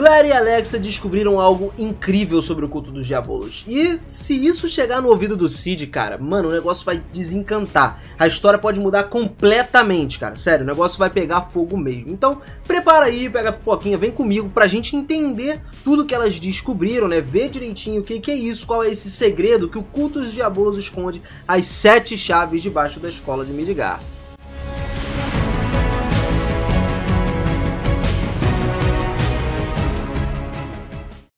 Claire e Alexa descobriram algo incrível sobre o culto dos diabolos. E se isso chegar no ouvido do Cid, cara, mano, o negócio vai desencantar. A história pode mudar completamente, cara. Sério, o negócio vai pegar fogo mesmo. Então, prepara aí, pega a pipoquinha, vem comigo pra gente entender tudo que elas descobriram, né? Ver direitinho o que é isso, qual é esse segredo que o culto dos diabolos esconde as 7 chaves debaixo da escola de Midgar.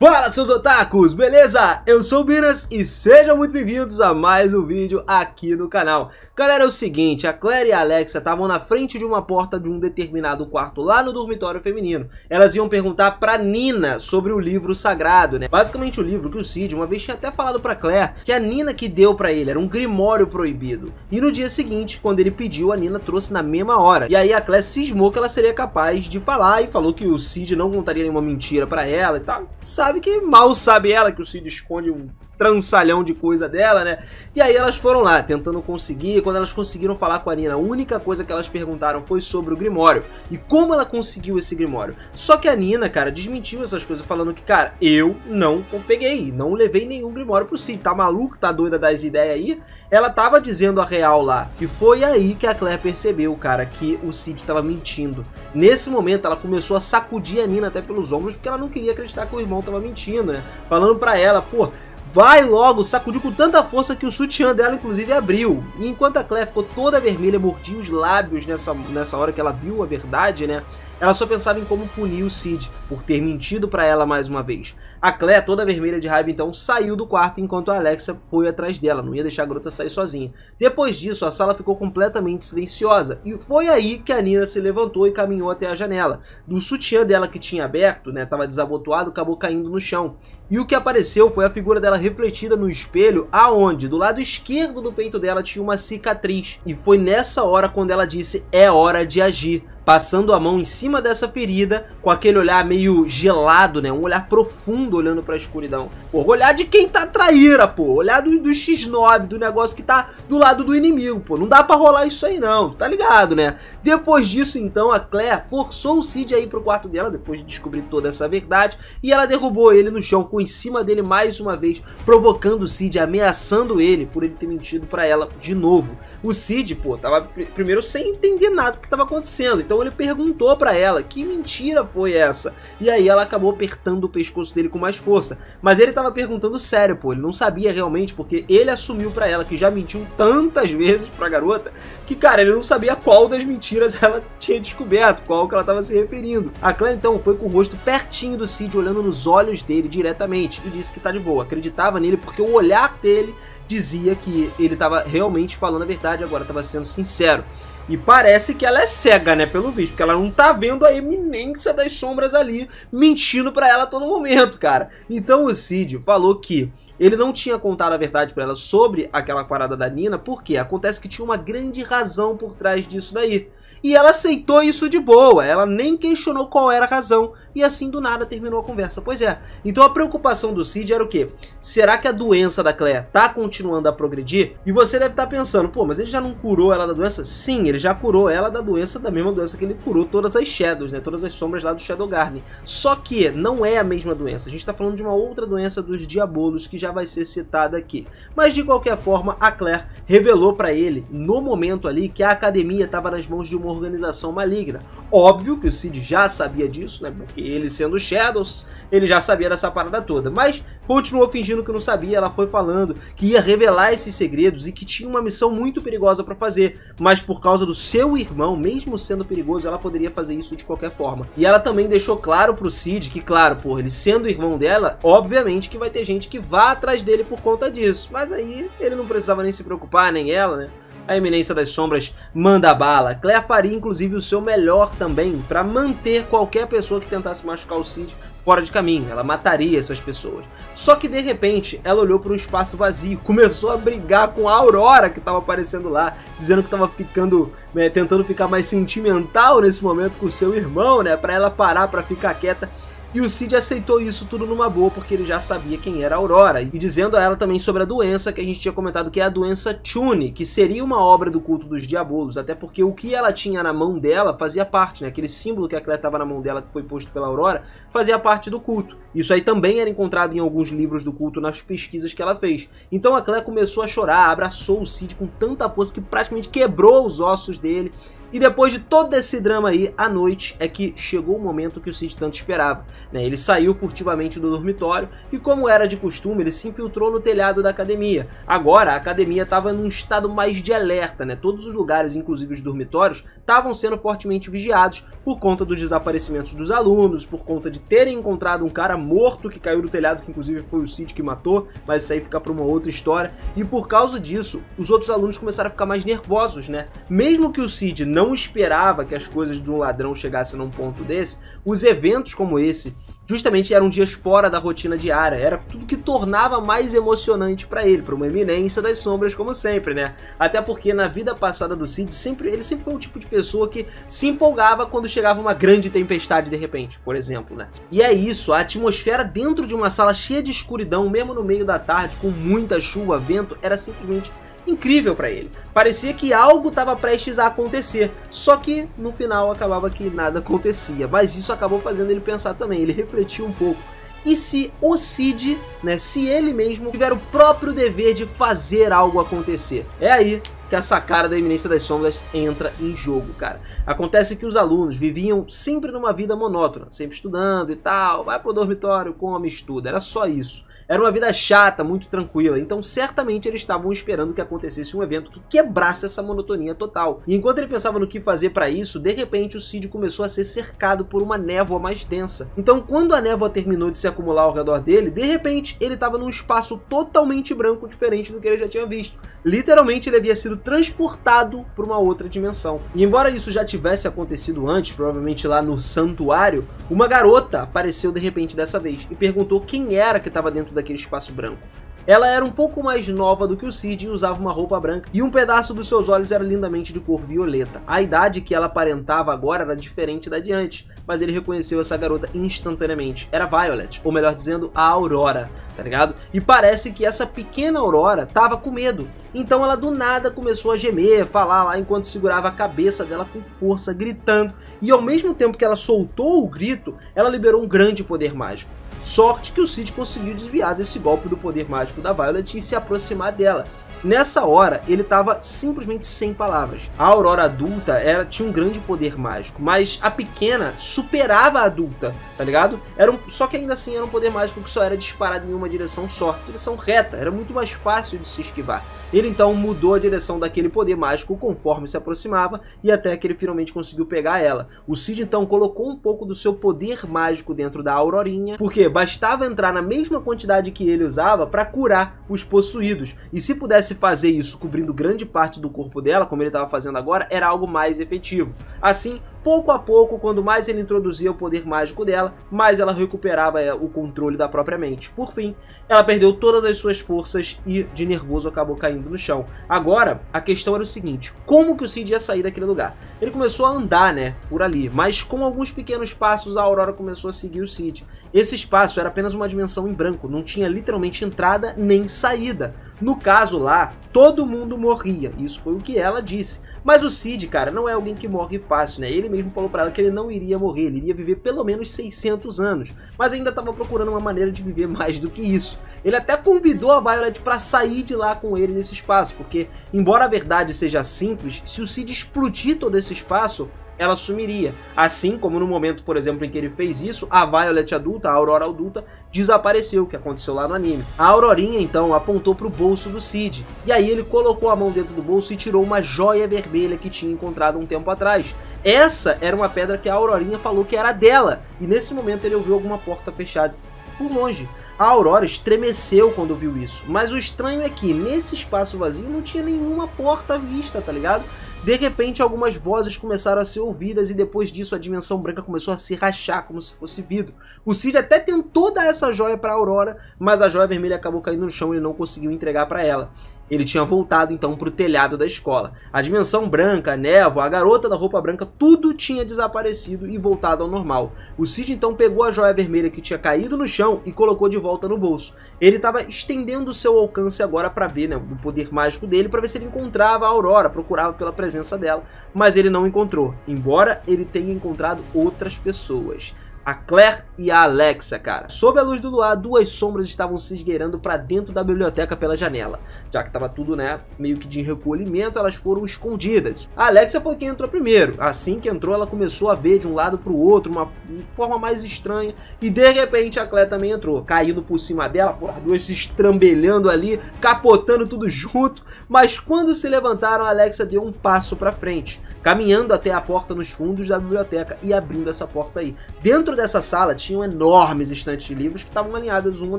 Fala, seus otakus, beleza? Eu sou o Binas e sejam muito bem-vindos a mais um vídeo aqui no canal. Galera, é o seguinte, a Claire e a Alexa estavam na frente de uma porta de um determinado quarto lá no dormitório feminino. Elas iam perguntar pra Nina sobre o livro sagrado, né? Basicamente o livro que o Cid uma vez tinha até falado pra Claire que a Nina que deu pra ele, era um grimório proibido. E no dia seguinte, quando ele pediu, a Nina trouxe na mesma hora. E aí a Claire cismou que ela seria capaz de falar e falou que o Cid não contaria nenhuma mentira pra ela e tal. Sabe que mal sabe ela que o Cid esconde um trançalhão de coisa dela, né? E aí elas foram lá, tentando conseguir. Quando elas conseguiram falar com a Nina, a única coisa que elas perguntaram foi sobre o Grimório. E como ela conseguiu esse Grimório. Só que a Nina, cara, desmentiu essas coisas, falando que, cara, eu não peguei, não levei nenhum Grimório pro Cid. Tá maluco? Tá doida das ideias aí? Ela tava dizendo a real lá. E foi aí que a Claire percebeu, cara, que o Cid tava mentindo. Nesse momento, ela começou a sacudir a Nina até pelos ombros, porque ela não queria acreditar que o irmão tava mentindo, né? Falando pra ela, pô, vai logo, sacudiu com tanta força que o sutiã dela, inclusive, abriu. E enquanto a Claire ficou toda vermelha, mordia os lábios nessa hora que ela viu a verdade, né? Ela só pensava em como punir o Cid por ter mentido pra ela mais uma vez. A Claire, toda vermelha de raiva, então saiu do quarto enquanto a Alexa foi atrás dela, não ia deixar a garota sair sozinha. Depois disso, a sala ficou completamente silenciosa e foi aí que a Nina se levantou e caminhou até a janela. O sutiã dela que tinha aberto, né, tava desabotoado, acabou caindo no chão. E o que apareceu foi a figura dela refletida no espelho, aonde, do lado esquerdo do peito dela, tinha uma cicatriz. E foi nessa hora quando ela disse, é hora de agir. Passando a mão em cima dessa ferida, com aquele olhar meio gelado, né? Um olhar profundo olhando pra escuridão. Pô, olhar de quem tá traíra, pô. Olhar do X9, do negócio que tá do lado do inimigo, pô. Não dá pra rolar isso aí não, tá ligado, né? Depois disso, então, a Claire forçou o Cid a ir pro quarto dela, depois de descobrir toda essa verdade, e ela derrubou ele no chão, ficou em cima dele mais uma vez, provocando o Cid, ameaçando ele por ele ter mentido pra ela de novo. O Cid, pô, tava primeiro sem entender nada do que tava acontecendo, então ele perguntou pra ela que mentira foi essa, e aí ela acabou apertando o pescoço dele com mais força, mas ele tava perguntando sério, pô, ele não sabia realmente, porque ele assumiu pra ela que já mentiu tantas vezes pra garota, que cara, ele não sabia qual das mentiras ela tinha descoberto, qual que ela tava se referindo. A Claire então foi com o rosto pertinho do Cid, olhando nos olhos dele diretamente, e disse que tá de boa, acreditava nele porque o olhar dele dizia que ele tava realmente falando a verdade, agora tava sendo sincero. E parece que ela é cega, né, pelo visto, porque ela não tá vendo a eminência das sombras ali, mentindo pra ela a todo momento, cara. Então o Cid falou que ele não tinha contado a verdade pra ela sobre aquela parada da Nina, porque acontece que tinha uma grande razão por trás disso daí. E ela aceitou isso de boa, ela nem questionou qual era a razão, e assim do nada terminou a conversa. Pois é, então a preocupação do Cid era o quê? Será que a doença da Claire tá continuando a progredir? E você deve estar pensando, pô, mas ele já não curou ela da doença? Sim, ele já curou ela da doença, da mesma doença que ele curou todas as Shadows, né? Todas as sombras lá do Shadowgarden. Só que não é a mesma doença, a gente tá falando de uma outra doença dos diabolos que já vai ser citada aqui. Mas de qualquer forma, a Claire revelou pra ele, no momento ali, que a academia tava nas mãos de uma organização maligna. Óbvio que o Cid já sabia disso, né? Porque ele sendo Shadows, ele já sabia dessa parada toda. Mas continuou fingindo que não sabia, ela foi falando que ia revelar esses segredos e que tinha uma missão muito perigosa pra fazer. Mas por causa do seu irmão, mesmo sendo perigoso, ela poderia fazer isso de qualquer forma. E ela também deixou claro pro Cid que, claro, porra, ele sendo irmão dela, obviamente que vai ter gente que vá atrás dele por conta disso. Mas aí ele não precisava nem se preocupar, nem ela, né? A eminência das sombras manda bala. Claire faria inclusive o seu melhor também para manter qualquer pessoa que tentasse machucar o Cid fora de caminho. Ela mataria essas pessoas. Só que de repente ela olhou para um espaço vazio, começou a brigar com a Aurora que estava aparecendo lá, dizendo que estava ficando, tentando ficar mais sentimental nesse momento com o seu irmão, né, para ela parar, para ficar quieta. E o Cid aceitou isso tudo numa boa, porque ele já sabia quem era a Aurora, e dizendo a ela também sobre a doença que a gente tinha comentado, que é a doença Chune, que seria uma obra do culto dos diabolos, até porque o que ela tinha na mão dela fazia parte, né? Aquele símbolo que a Claire estava na mão dela, que foi posto pela Aurora, fazia parte do culto. Isso aí também era encontrado em alguns livros do culto nas pesquisas que ela fez. Então a Claire começou a chorar, abraçou o Cid com tanta força que praticamente quebrou os ossos dele. E depois de todo esse drama aí, à noite é que chegou o momento que o Cid tanto esperava, né? Ele saiu furtivamente do dormitório e, como era de costume, ele se infiltrou no telhado da academia. Agora a academia estava num estado mais de alerta, né? Todos os lugares, inclusive os dormitórios, estavam sendo fortemente vigiados por conta dos desaparecimentos dos alunos, por conta de terem encontrado um cara morto que caiu do telhado, que inclusive foi o Cid que matou, mas isso aí fica para uma outra história. E por causa disso, os outros alunos começaram a ficar mais nervosos, né? Mesmo que o Cid não esperava que as coisas de um ladrão chegassem num ponto desse, os eventos como esse justamente eram dias fora da rotina diária, era tudo que tornava mais emocionante para ele, para uma eminência das sombras como sempre, né? Até porque na vida passada do Cid, ele sempre foi o tipo de pessoa que se empolgava quando chegava uma grande tempestade de repente, por exemplo, né? E é isso, a atmosfera dentro de uma sala cheia de escuridão, mesmo no meio da tarde, com muita chuva, vento, era simplesmente incrível para ele. Parecia que algo estava prestes a acontecer, só que no final acabava que nada acontecia. Mas isso acabou fazendo ele pensar também, ele refletiu um pouco. E se o Cid, né, se ele mesmo tiver o próprio dever de fazer algo acontecer? É aí que essa cara da Eminência das Sombras entra em jogo, cara. Acontece que os alunos viviam sempre numa vida monótona, sempre estudando e tal, vai pro dormitório, come, estuda, era só isso. Era uma vida chata, muito tranquila, então certamente eles estavam esperando que acontecesse um evento que quebrasse essa monotonia total. E enquanto ele pensava no que fazer para isso, de repente o Cid começou a ser cercado por uma névoa mais densa. Então quando a névoa terminou de se acumular ao redor dele, de repente ele estava num espaço totalmente branco, diferente do que ele já tinha visto. Literalmente ele havia sido transportado para uma outra dimensão. E embora isso já tivesse acontecido antes, provavelmente lá no santuário, uma garota apareceu de repente dessa vez e perguntou quem era que estava dentro daquele espaço branco. Ela era um pouco mais nova do que o Cid e usava uma roupa branca, e um pedaço dos seus olhos era lindamente de cor violeta. A idade que ela aparentava agora era diferente da de antes, mas ele reconheceu essa garota instantaneamente. Era Violet, ou melhor dizendo, a Aurora, tá ligado? E parece que essa pequena Aurora tava com medo. Então ela do nada começou a gemer, falar lá enquanto segurava a cabeça dela com força, gritando. E ao mesmo tempo que ela soltou o grito, ela liberou um grande poder mágico. Sorte que o Cid conseguiu desviar desse golpe do poder mágico da Violet e se aproximar dela. Nessa hora, ele estava simplesmente sem palavras. A Aurora adulta tinha um grande poder mágico, mas a pequena superava a adulta, tá ligado? Só que ainda assim era um poder mágico que só era disparado em uma direção só, direção reta, era muito mais fácil de se esquivar. Ele então mudou a direção daquele poder mágico conforme se aproximava e até que ele finalmente conseguiu pegar ela. O Cid então colocou um pouco do seu poder mágico dentro da Aurorinha, porque bastava entrar na mesma quantidade que ele usava para curar os possuídos. E se pudesse fazer isso cobrindo grande parte do corpo dela, como ele estava fazendo agora, era algo mais efetivo. Assim, pouco a pouco, quando mais ele introduzia o poder mágico dela, mais ela recuperava o controle da própria mente. Por fim, ela perdeu todas as suas forças e, de nervoso, acabou caindo no chão. Agora, a questão era o seguinte: como que o Cid ia sair daquele lugar? Ele começou a andar, né, por ali, mas com alguns pequenos passos a Aurora começou a seguir o Cid. Esse espaço era apenas uma dimensão em branco, não tinha literalmente entrada nem saída. No caso lá, todo mundo morria, isso foi o que ela disse. Mas o Cid, cara, não é alguém que morre fácil, né? Ele mesmo falou pra ela que ele não iria morrer, ele iria viver pelo menos 600 anos, mas ainda estava procurando uma maneira de viver mais do que isso. Ele até convidou a Violet para sair de lá com ele nesse espaço, porque, embora a verdade seja simples, se o Cid explodir todo esse espaço, ela sumiria. Assim como no momento, por exemplo, em que ele fez isso, a Violet adulta, a Aurora adulta, desapareceu, que aconteceu lá no anime. A Aurorinha, então, apontou para o bolso do Cid, e aí ele colocou a mão dentro do bolso e tirou uma joia vermelha que tinha encontrado um tempo atrás. Essa era uma pedra que a Aurorinha falou que era dela, e nesse momento ele ouviu alguma porta fechada por longe. A Aurora estremeceu quando viu isso, mas o estranho é que nesse espaço vazio não tinha nenhuma porta à vista, tá ligado? De repente algumas vozes começaram a ser ouvidas e depois disso a dimensão branca começou a se rachar como se fosse vidro. O Cid até tentou dar essa joia para a Aurora, mas a joia vermelha acabou caindo no chão e ele não conseguiu entregar para ela. Ele tinha voltado então para o telhado da escola. A dimensão branca, a névoa, a garota da roupa branca, tudo tinha desaparecido e voltado ao normal. O Cid então pegou a joia vermelha que tinha caído no chão e colocou de volta no bolso. Ele estava estendendo o seu alcance agora para ver, né, o poder mágico dele, para ver se ele encontrava a Aurora, procurava pela presença dela, mas ele não encontrou, embora ele tenha encontrado outras pessoas. A Claire e a Alexa, cara. Sob a luz do luar, duas sombras estavam se esgueirando para dentro da biblioteca pela janela. Já que tava tudo, né, meio que de recolhimento, elas foram escondidas. A Alexa foi quem entrou primeiro. Assim que entrou, ela começou a ver de um lado para o outro, uma forma mais estranha. E de repente a Claire também entrou, caindo por cima dela, por as duas se estrambelhando ali, capotando tudo junto. Mas quando se levantaram, a Alexa deu um passo para frente, caminhando até a porta nos fundos da biblioteca e abrindo essa porta aí. Dentro dessa sala tinham enormes estantes de livros que estavam alinhadas uma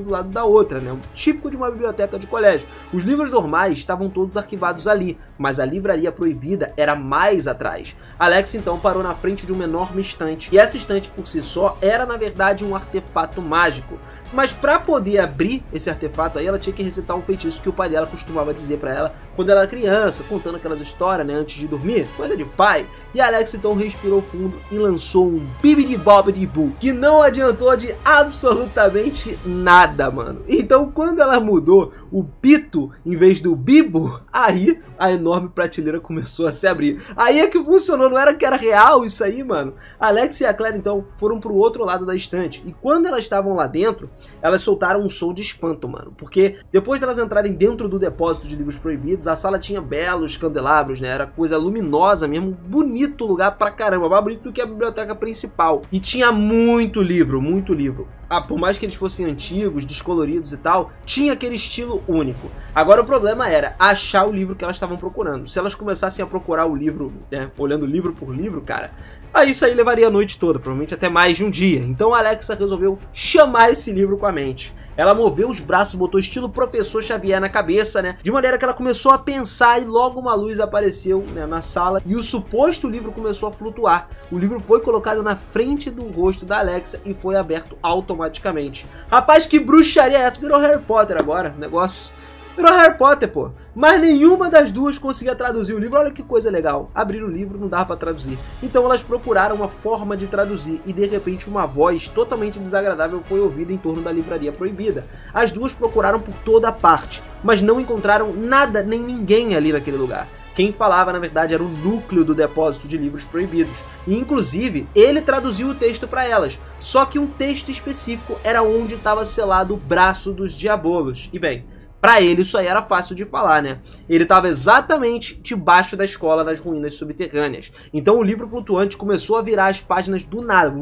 do lado da outra, né? Típico de uma biblioteca de colégio. Os livros normais estavam todos arquivados ali, mas a livraria proibida era mais atrás. Alex então parou na frente de uma enorme estante, e essa estante por si só era na verdade um artefato mágico. Mas para poder abrir esse artefato aí, ela tinha que recitar um feitiço que o pai dela costumava dizer para ela quando ela era criança, contando aquelas histórias, né, antes de dormir, coisa de pai. E a Alex então respirou fundo e lançou um bibidi-bobidi-boo, que não adiantou de absolutamente nada, mano. Então quando ela mudou o pito em vez do bibo, aí a enorme prateleira começou a se abrir. Aí é que funcionou, não era que era real isso aí, mano. A Alex e a Claire então foram pro outro lado da estante, e quando elas estavam lá dentro, elas soltaram um som de espanto, mano, porque depois delas entrarem dentro do depósito de livros proibidos, a sala tinha belos candelabros, né, era coisa luminosa mesmo, bonito lugar pra caramba, mais bonito do que a biblioteca principal, e tinha muito livro, muito livro. Ah, por mais que eles fossem antigos, descoloridos e tal, tinha aquele estilo único. Agora o problema era achar o livro que elas estavam procurando. Se elas começassem a procurar o livro, né, olhando livro por livro, cara, aí isso aí levaria a noite toda, provavelmente até mais de um dia. Então a Alexa resolveu chamar esse livro com a mente. Ela moveu os braços, botou estilo Professor Xavier na cabeça, né? De maneira que ela começou a pensar e logo uma luz apareceu, né, na sala e o suposto livro começou a flutuar. O livro foi colocado na frente do rosto da Alexa e foi aberto automaticamente. Rapaz, que bruxaria é essa? Virou Harry Potter agora, negócio. Virou Harry Potter, pô. Mas nenhuma das duas conseguia traduzir o livro. Olha que coisa legal. Abriram o livro, não dava pra traduzir. Então elas procuraram uma forma de traduzir e de repente uma voz totalmente desagradável foi ouvida em torno da livraria proibida. As duas procuraram por toda parte, mas não encontraram nada nem ninguém ali naquele lugar. Quem falava, na verdade, era o núcleo do depósito de livros proibidos. E, inclusive, ele traduziu o texto para elas. Só que um texto específico era onde estava selado o braço dos diabolos. E bem, pra ele isso aí era fácil de falar, né? Ele estava exatamente debaixo da escola nas ruínas subterrâneas. Então o livro flutuante começou a virar as páginas do nada,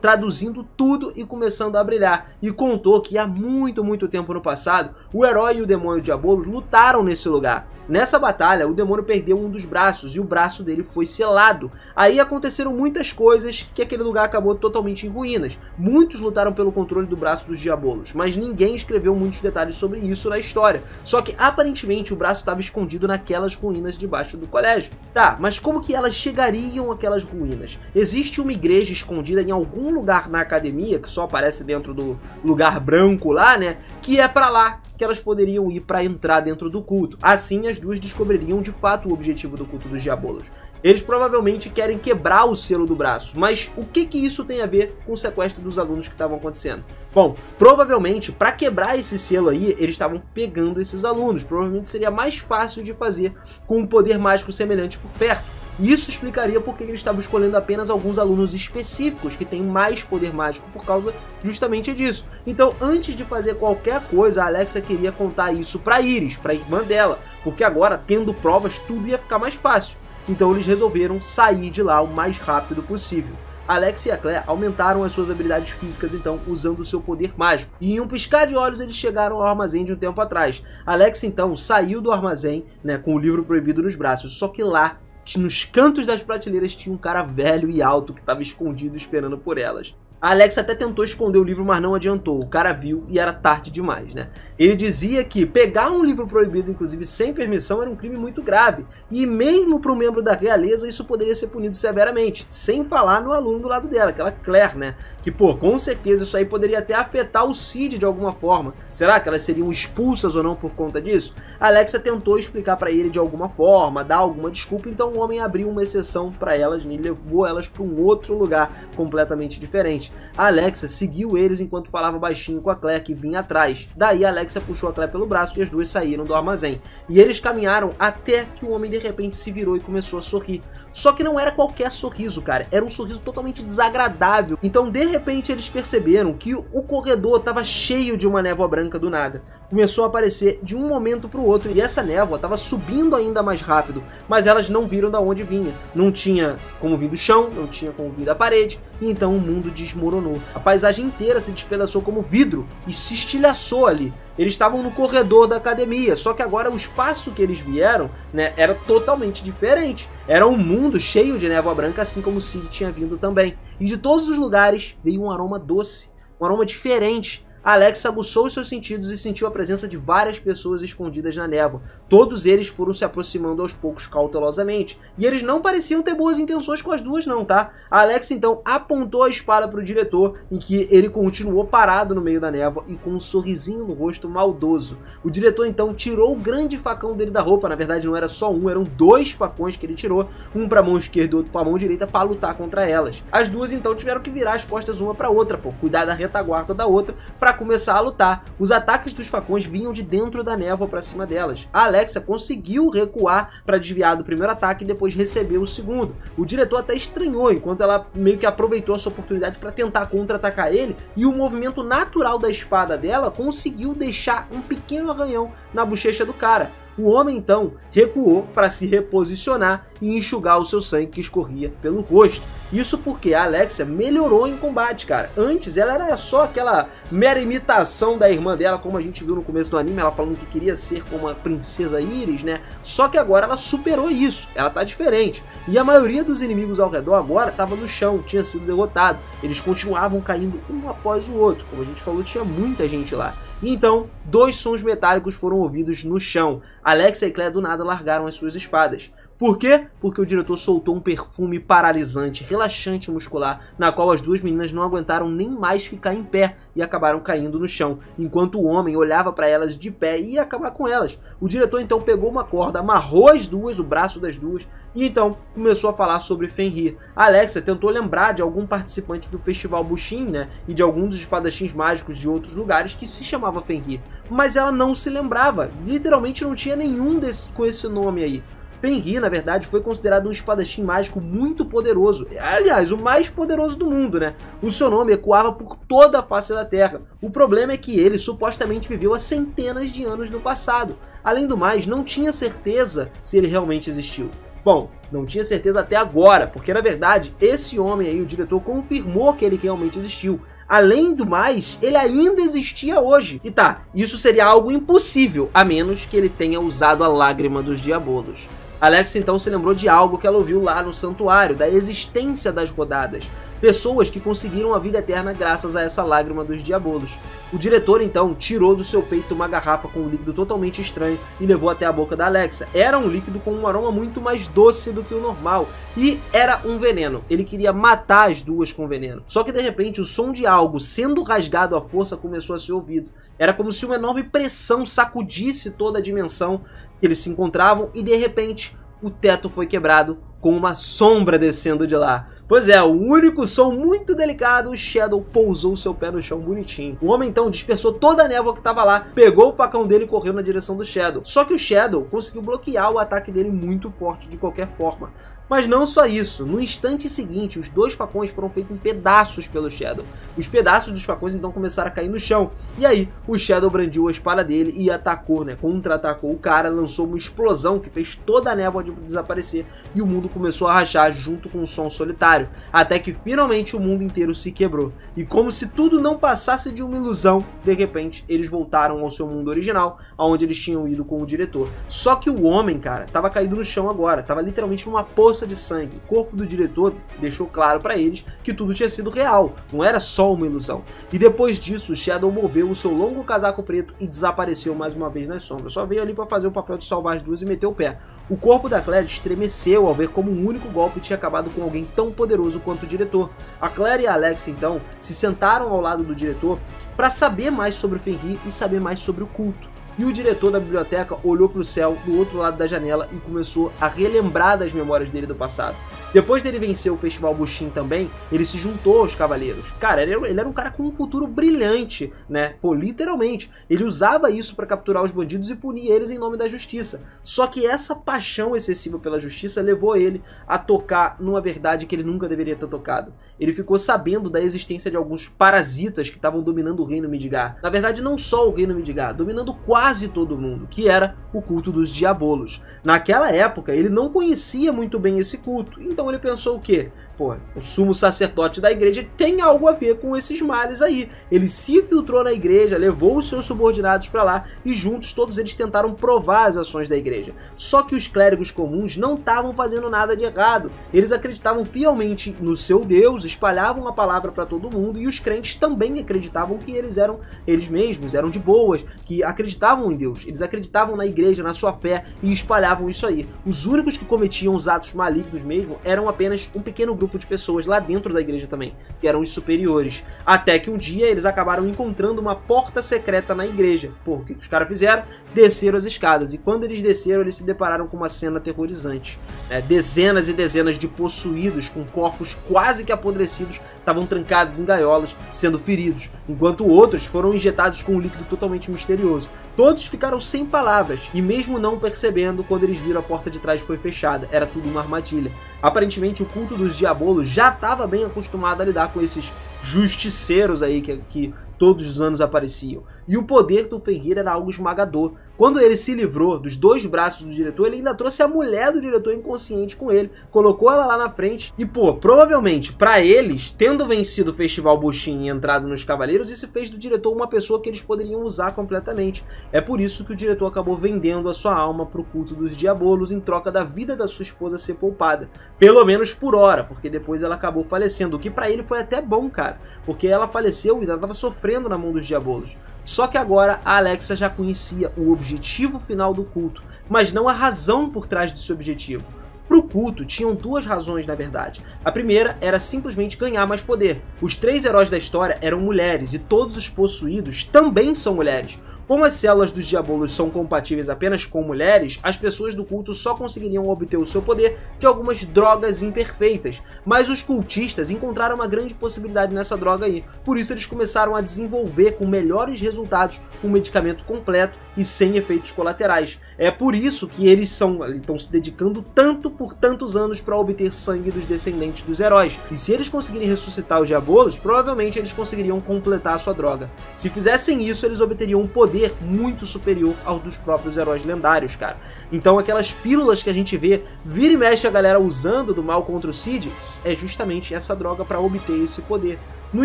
traduzindo tudo e começando a brilhar. E contou que há muito tempo no passado, o herói e o demônio Diabolos lutaram nesse lugar. Nessa batalha, o demônio perdeu um dos braços e o braço dele foi selado. Aí aconteceram muitas coisas que aquele lugar acabou totalmente em ruínas. Muitos lutaram pelo controle do braço dos Diabolos, mas ninguém escreveu muitos detalhes sobre isso na história. Só que aparentemente o braço estava escondido naquelas ruínas debaixo do colégio. Tá, mas como que elas chegariam àquelas ruínas? Existe uma igreja escondida em algum lugar na academia, que só aparece dentro do lugar branco lá, né? Que é pra lá que elas poderiam ir para entrar dentro do culto. Assim as duas descobririam de fato o objetivo do culto dos Diabolos. Eles provavelmente querem quebrar o selo do braço, mas o que isso tem a ver com o sequestro dos alunos que estavam acontecendo? Bom, provavelmente para quebrar esse selo aí, eles estavam pegando esses alunos. Provavelmente seria mais fácil de fazer com um poder mágico semelhante por perto. Isso explicaria por que eles estavam escolhendo apenas alguns alunos específicos que têm mais poder mágico por causa justamente disso. Então, antes de fazer qualquer coisa, a Alexa queria contar isso para Iris, para a irmã dela, porque agora, tendo provas, tudo ia ficar mais fácil. Então eles resolveram sair de lá o mais rápido possível. Alex e a Claire aumentaram as suas habilidades físicas então usando o seu poder mágico. E em um piscar de olhos eles chegaram ao armazém de um tempo atrás. Alex então saiu do armazém, né, com o livro proibido nos braços, só que lá, nos cantos das prateleiras, tinha um cara velho e alto que estava escondido esperando por elas. A Alexa até tentou esconder o livro, mas não adiantou. O cara viu e era tarde demais, né? Ele dizia que pegar um livro proibido, inclusive sem permissão, era um crime muito grave. E mesmo para um membro da realeza, isso poderia ser punido severamente. Sem falar no aluno do lado dela, aquela Claire, né? Que, pô, com certeza isso aí poderia até afetar o Cid de alguma forma. Será que elas seriam expulsas ou não por conta disso? A Alexa tentou explicar para ele de alguma forma, dar alguma desculpa, então o homem abriu uma exceção para elas e levou elas para um outro lugar completamente diferente. A Alexa seguiu eles enquanto falava baixinho com a Claire, que vinha atrás. Daí a Alexa puxou a Claire pelo braço e as duas saíram do armazém. E eles caminharam até que o homem de repente se virou e começou a sorrir. Só que não era qualquer sorriso, cara. Era um sorriso totalmente desagradável. Então, de repente, eles perceberam que o corredor estava cheio de uma névoa branca do nada. Começou a aparecer de um momento para o outro e essa névoa estava subindo ainda mais rápido, mas elas não viram de onde vinha. Não tinha como vir do chão, não tinha como vir da parede, e então o mundo desmoronou. A paisagem inteira se despedaçou como vidro e se estilhaçou ali. Eles estavam no corredor da academia, só que agora o espaço que eles vieram, né, era totalmente diferente. Era um mundo cheio de névoa branca, assim como o Cid tinha vindo também. E de todos os lugares veio um aroma doce, um aroma diferente. A Alexa aguçou os seus sentidos e sentiu a presença de várias pessoas escondidas na névoa. Todos eles foram se aproximando aos poucos cautelosamente. E eles não pareciam ter boas intenções com as duas não, tá? A Alexa então apontou a espada para o diretor, em que ele continuou parado no meio da névoa e com um sorrisinho no rosto maldoso. O diretor então tirou o grande facão dele da roupa. Na verdade não era só um, eram dois facões que ele tirou. Um para a mão esquerda e outro para a mão direita para lutar contra elas. As duas então tiveram que virar as costas uma para outra, pô, cuidar da retaguarda da outra para começar a lutar. Os ataques dos facões vinham de dentro da névoa para cima delas. A Alexa conseguiu recuar para desviar do primeiro ataque e depois recebeu o segundo. O diretor até estranhou, enquanto ela meio que aproveitou essa oportunidade para tentar contra-atacar ele, e o movimento natural da espada dela conseguiu deixar um pequeno arranhão na bochecha do cara. O homem então recuou para se reposicionar e enxugar o seu sangue que escorria pelo rosto. Isso porque a Alexa melhorou em combate, cara. Antes ela era só aquela mera imitação da irmã dela, como a gente viu no começo do anime, ela falando que queria ser como a princesa Iris, né? Só que agora ela superou isso, ela tá diferente. E a maioria dos inimigos ao redor agora estava no chão, tinha sido derrotado. Eles continuavam caindo um após o outro, como a gente falou, tinha muita gente lá. Então, dois sons metálicos foram ouvidos no chão. Alexa e Claire do nada largaram as suas espadas. Por quê? Porque o diretor soltou um perfume paralisante, relaxante muscular, na qual as duas meninas não aguentaram nem mais ficar em pé e acabaram caindo no chão, enquanto o homem olhava para elas de pé e ia acabar com elas. O diretor então pegou uma corda, amarrou as duas, o braço das duas, e então começou a falar sobre Fenrir. A Alexa tentou lembrar de algum participante do festival Bushin, né, e de alguns dos espadachins mágicos de outros lugares que se chamava Fenrir, mas ela não se lembrava, literalmente não tinha nenhum com esse nome aí. Fenrir, na verdade, foi considerado um espadachim mágico muito poderoso. Aliás, o mais poderoso do mundo, né? O seu nome ecoava por toda a face da Terra. O problema é que ele supostamente viveu há centenas de anos no passado. Além do mais, não tinha certeza se ele realmente existiu. Bom, não tinha certeza até agora, porque na verdade, esse homem aí, o diretor, confirmou que ele realmente existiu. Além do mais, ele ainda existia hoje. E tá, isso seria algo impossível, a menos que ele tenha usado a lágrima dos diabolos. Alexa então se lembrou de algo que ela ouviu lá no santuário, da existência das rodadas. Pessoas que conseguiram a vida eterna graças a essa lágrima dos diabolos. O diretor então tirou do seu peito uma garrafa com um líquido totalmente estranho e levou até a boca da Alexa. Era um líquido com um aroma muito mais doce do que o normal e era um veneno. Ele queria matar as duas com veneno. Só que de repente o som de algo sendo rasgado à força começou a ser ouvido. Era como se uma enorme pressão sacudisse toda a dimensão que eles se encontravam e de repente o teto foi quebrado com uma sombra descendo de lá. Pois é, o único som muito delicado, o Shadow pousou seu pé no chão bonitinho. O homem então dispersou toda a névoa que estava lá, pegou o facão dele e correu na direção do Shadow. Só que o Shadow conseguiu bloquear o ataque dele muito forte de qualquer forma. Mas não só isso, no instante seguinte, os dois facões foram feitos em pedaços pelo Shadow. Os pedaços dos facões então começaram a cair no chão. E aí, o Shadow brandiu a espada dele e atacou, né? Contra-atacou o cara, lançou uma explosão que fez toda a névoa desaparecer. E o mundo começou a rachar junto com o som solitário. Até que finalmente o mundo inteiro se quebrou. E como se tudo não passasse de uma ilusão, de repente eles voltaram ao seu mundo original, aonde eles tinham ido com o diretor. Só que o homem, cara, tava caído no chão agora. Tava literalmente numa poça de sangue. O corpo do diretor deixou claro para eles que tudo tinha sido real, não era só uma ilusão. E depois disso, Shadow moveu o seu longo casaco preto e desapareceu mais uma vez nas sombras. Só veio ali para fazer o papel de salvar as duas e meter o pé. O corpo da Claire estremeceu ao ver como um único golpe tinha acabado com alguém tão poderoso quanto o diretor. A Claire e a Alexa, então, se sentaram ao lado do diretor para saber mais sobre o Fenrir e saber mais sobre o culto. E o diretor da biblioteca olhou para o céu do outro lado da janela e começou a relembrar das memórias dele do passado. Depois dele vencer o Festival Bushin também, ele se juntou aos cavaleiros. Cara, ele era um cara com um futuro brilhante, né? Pô, literalmente. Ele usava isso para capturar os bandidos e punir eles em nome da justiça. Só que essa paixão excessiva pela justiça levou ele a tocar numa verdade que ele nunca deveria ter tocado. Ele ficou sabendo da existência de alguns parasitas que estavam dominando o reino Midgard. Na verdade, não só o reino Midgard, dominando quase todo mundo, que era o culto dos Diabolos. Naquela época, ele não conhecia muito bem esse culto, então ele pensou o quê? Pô, o sumo sacerdote da igreja tem algo a ver com esses males aí. Ele se infiltrou na igreja, levou os seus subordinados para lá e juntos todos eles tentaram provar as ações da igreja. Só que os clérigos comuns não estavam fazendo nada de errado. Eles acreditavam fielmente no seu Deus, espalhavam a palavra para todo mundo e os crentes também acreditavam que eles mesmos eram de boas, que acreditavam em Deus. Eles acreditavam na igreja, na sua fé e espalhavam isso aí. Os únicos que cometiam os atos malignos mesmo eram apenas um pequeno grupo de pessoas lá dentro da igreja também, que eram os superiores. Até que um dia eles acabaram encontrando uma porta secreta na igreja. Pô, o que os caras fizeram? Desceram as escadas. E quando eles desceram, eles se depararam com uma cena aterrorizante. Dezenas e dezenas de possuídos com corpos quase que apodrecidos estavam trancados em gaiolas, sendo feridos, enquanto outros foram injetados com um líquido totalmente misterioso. Todos ficaram sem palavras, e mesmo não percebendo, quando eles viram a porta de trás foi fechada, era tudo uma armadilha. Aparentemente o culto dos Diabolos já estava bem acostumado a lidar com esses justiceiros aí que todos os anos apareciam. E o poder do Fenrir era algo esmagador. Quando ele se livrou dos dois braços do diretor, ele ainda trouxe a mulher do diretor inconsciente com ele, colocou ela lá na frente e, pô, provavelmente, pra eles, tendo vencido o Festival Bushin e entrado nos Cavaleiros, isso fez do diretor uma pessoa que eles poderiam usar completamente. É por isso que o diretor acabou vendendo a sua alma pro culto dos Diabolos em troca da vida da sua esposa ser poupada. Pelo menos por hora, porque depois ela acabou falecendo, o que pra ele foi até bom, cara, porque ela faleceu e ela tava sofrendo na mão dos Diabolos. Só que agora a Alexa já conhecia o objetivo final do culto, mas não a razão por trás desse objetivo. Para o culto, tinham duas razões na verdade. A primeira era simplesmente ganhar mais poder. Os três heróis da história eram mulheres e todos os possuídos também são mulheres. Como as células dos Diabolos são compatíveis apenas com mulheres, as pessoas do culto só conseguiriam obter o seu poder de algumas drogas imperfeitas, mas os cultistas encontraram uma grande possibilidade nessa droga aí, por isso eles começaram a desenvolver com melhores resultados um medicamento completo e sem efeitos colaterais. É por isso que eles estão se dedicando tanto por tantos anos para obter sangue dos descendentes dos heróis, e se eles conseguirem ressuscitar os Diabolos, provavelmente eles conseguiriam completar a sua droga. Se fizessem isso, eles obteriam um poder muito superior ao dos próprios heróis lendários, cara. Então aquelas pílulas que a gente vê, vira e mexe a galera usando do mal contra o Cid, é justamente essa droga para obter esse poder. No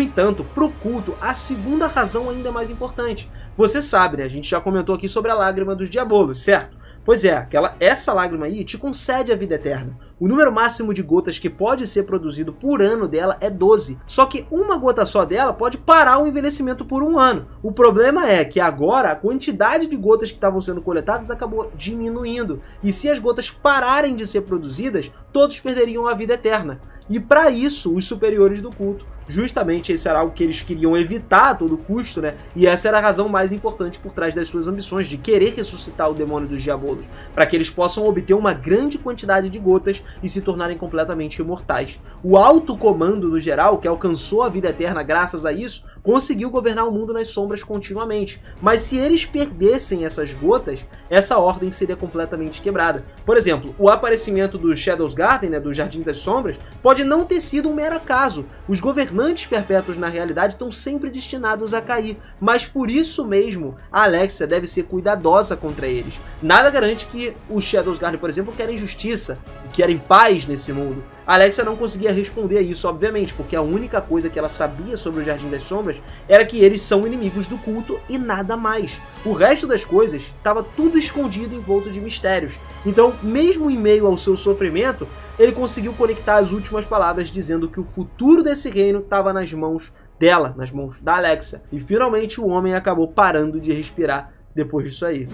entanto, pro culto, a segunda razão ainda é mais importante. Você sabe, né? A gente já comentou aqui sobre a lágrima dos Diabolos, certo? Pois é, essa lágrima aí te concede a vida eterna. O número máximo de gotas que pode ser produzido por ano dela é 12. Só que uma gota só dela pode parar o envelhecimento por um ano. O problema é que agora a quantidade de gotas que estavam sendo coletadas acabou diminuindo. E se as gotas pararem de ser produzidas, todos perderiam a vida eterna. E para isso, os superiores do culto, justamente esse era algo que eles queriam evitar a todo custo, né? E essa era a razão mais importante por trás das suas ambições, de querer ressuscitar o demônio dos Diabolos, para que eles possam obter uma grande quantidade de gotas e se tornarem completamente imortais. O alto comando no geral, que alcançou a vida eterna graças a isso, conseguiu governar o mundo nas sombras continuamente. Mas se eles perdessem essas gotas, essa ordem seria completamente quebrada. Por exemplo, o aparecimento do Shadows Garden, né, do Jardim das Sombras, pode não ter sido um mero acaso. Os governantes perpétuos na realidade estão sempre destinados a cair, mas por isso mesmo a Alexa deve ser cuidadosa contra eles. Nada garante que os Shadows Garden, por exemplo, querem justiça, era em paz nesse mundo? A Alexa não conseguia responder isso, obviamente, porque a única coisa que ela sabia sobre o Jardim das Sombras era que eles são inimigos do culto e nada mais. O resto das coisas estava tudo escondido envolto de mistérios. Então, mesmo em meio ao seu sofrimento, ele conseguiu conectar as últimas palavras dizendo que o futuro desse reino estava nas mãos dela, nas mãos da Alexa. E finalmente o homem acabou parando de respirar depois disso aí.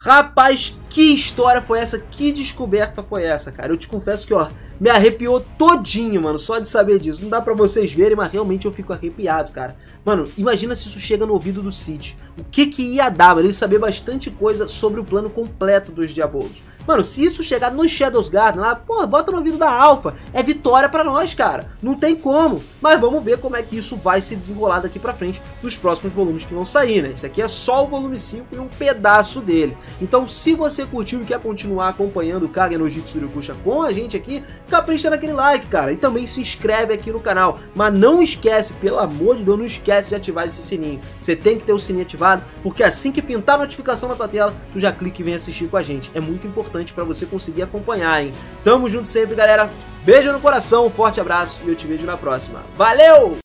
Rapaz, que história foi essa? Que descoberta foi essa, cara? Eu te confesso que, ó, me arrepiou todinho, mano, só de saber disso. Não dá pra vocês verem, mas realmente eu fico arrepiado, cara. Mano, imagina se isso chega no ouvido do Cid. O que ia dar, mano? Ele saber bastante coisa sobre o plano completo dos Diabolos. Mano, se isso chegar no Shadows Garden lá, pô, bota no ouvido da Alpha. É vitória pra nós, cara. Não tem como. Mas vamos ver como é que isso vai se desenrolar daqui pra frente nos próximos volumes que vão sair, né? Esse aqui é só o volume 5 e um pedaço dele. Então, se você curtiu e quer continuar acompanhando o Kage no Jitsurukusha com a gente aqui, capricha naquele like, cara. E também se inscreve aqui no canal. Mas não esquece, pelo amor de Deus, não esquece de ativar esse sininho. Você tem que ter o sininho ativado, porque assim que pintar a notificação na tua tela, tu já clica e vem assistir com a gente. É muito importante para você conseguir acompanhar, hein? Tamo junto sempre, galera. Beijo no coração, um forte abraço e eu te vejo na próxima. Valeu!